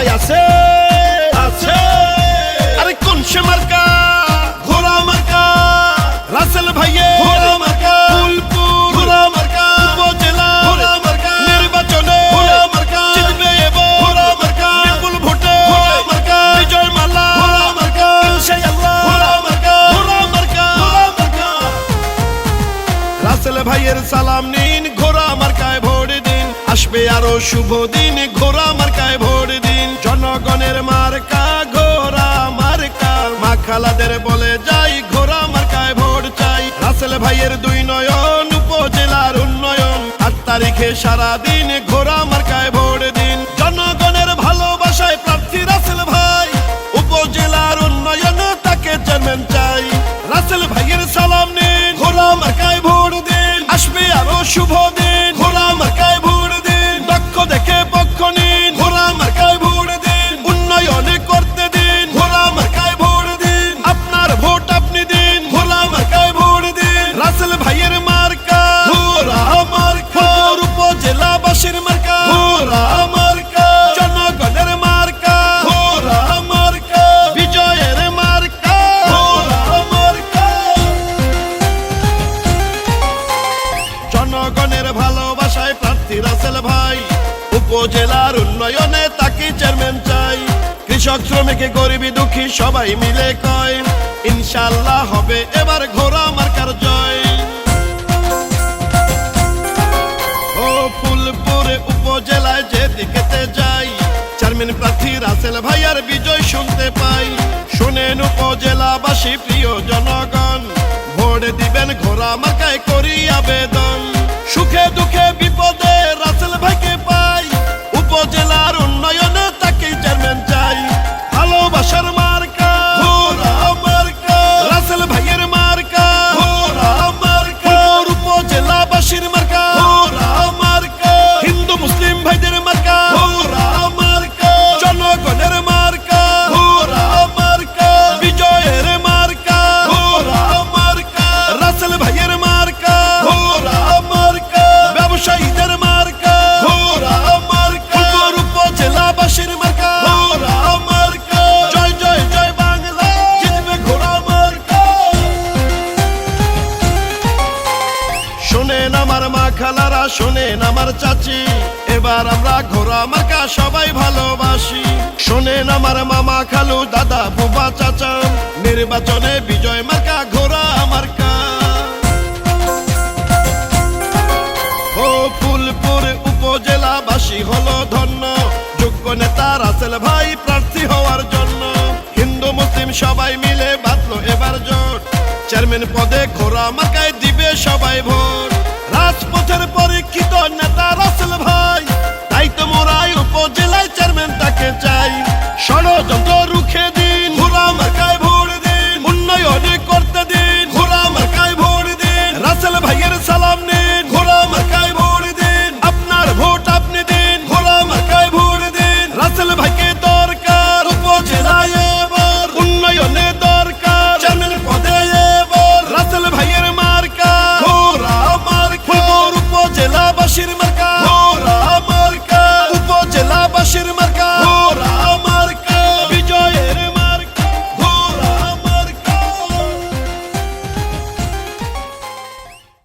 মার্কায় আছে আছে আরে কোন সে মার্কা ঘোড়া মার্কা রাসেল ভাইয়ে ঘোড়া মার্কা ফুলপুর ঘোড়া মার্কা উপজেলা ঘোড়া মার্কা নির্বাচনে ঘোড়া মার্কা জিতবে এবার ঘোড়া মার্কা বিপুল ভোটে ঘোড়া মার্কা বিজয় মালা ঘোড়া মার্কা ইনশাআল্লাহ ঘোড়া মার্কা ঘোড়া মার্কা ঘোড়া মার্কা রাসেল ভাইয়ের সালাম নিন ঘোড়া মার্কায় ভোট দিন আসবে আরো শুভ দিন ঘোড়া মার্কায় ভোট দিন জনগণের মার্কা ঘোড়া মার্কা মা খালাদের বলে যাই ঘোড়া মার্কায় ভোট চাই রাসেল ভাইয়ের দুই নয়ন উপজেলার উন্নয়ন ৮ তারিখে সারা দিন ঘোড়া মার্কায় ভোট দিন জনগণের ভালোবাসায় প্রার্থী রাসেল ভাই উপজেলার উন্নয়ন তাকে চেয়ারম্যান চাই রাসেল ভাইয়ের সালাম নিন ঘোড়া মার্কায় ভোট দিন আসবে আরো শুভ দিন ঘোড়া মার্কায় ভোট দিন দক্ষ দেখে পক্ষ নিন ঘোড়া মার্কায় ভোট দিন উন্নয়নে করতে দিন ঘোড়া মার্কায় ভোট দিন আপনার ভোট আপনি দিন ঘোড়া মার্কায় ভোট দিন রাসেল ভাইয়ের মার্কা ঘোড়া মার্কা উপজেলাবাসীর মার্কা ঘোড়া মার্কা জনগণের মার্কা ঘোড়া মার্কা বিজয়ের মার্কা ঘোড়া মার্কা জনগণের ভালোবাসায় প্রার্থী রাসেল ভাই উপজেলার উন্নয়নে তাকে চেয়ারম্যান চাই কৃষক শ্রমিক গরিবী দুঃখী সবাই মিলে কয় ইনশাআল্লাহ হবে এবার ঘোড়া মার্কার জয় ও ফুলপুর উপজেলায় যেদিকেতে যাই চেয়ারম্যান প্রার্থী রাসেল ভাইয়ার বিজয় শুনতে পাই শুনেন উপজেলাবাসী প্রিয় জনগণ ভোট দিবেন ঘোড়া মার্কায় করি আবেদন সুখে দুঃখে বিপদে রাসেল ভাইকে পাই উপজেলার উন্নয়নে তাকে চেয়ারম্যান চাই ভালোবাসার মার্কা ঘোড়া মার্কা রাসেল ভাইয়ের মার্কা ঘোড়া মার্কা উপজেলাবাসীর মার্কা ঘোড়া মার্কা হিন্দু মুসলিম ভাইদের মার্কা ঘোড়া মার্কা জনগণের মার্কা ঘোড়া মার্কা বিজয়ের মার্কা ঘোড়া মার্কা রাসেল ভাইয়ের মার্কা ঘোড়া মার্কা ব্যবসায়ীদের মার্কা ঘোড়া মার্কা উপজেলাবাসীর মার্কা ঘোড়া মার্কা জয় জয় জয় বাংলা জিতবে ঘোড়া মার্কা শোনেন আমার মা খালারা শোনেন আমার চাচি এবার আমরা ঘোড়া মার্কা সবাই ভালোবাসি শোনেন আমার মামা খালু দাদা বুবা চাচা নির্বাচনে বিজয় মার্কা ঘোড়া মার্কা ও ফুলপুর উপজেলাবাসী হলো ধন্য যোগ্য নেতা রাসেল ভাই প্রার্থী হওয়ার জন্য হিন্দু মুসলিম সবাই মিলে বাঁধলো এবার জোট চেয়ারম্যান পদে ঘোড়া মার্কায় দিবে সবাই ভোট রাজপথের পরীক্ষিত নেতা রাসেল ভাই তাই তো মোরাই উপজেলায় চেয়ারম্যান তাকে চাই ষড়যন্ত্র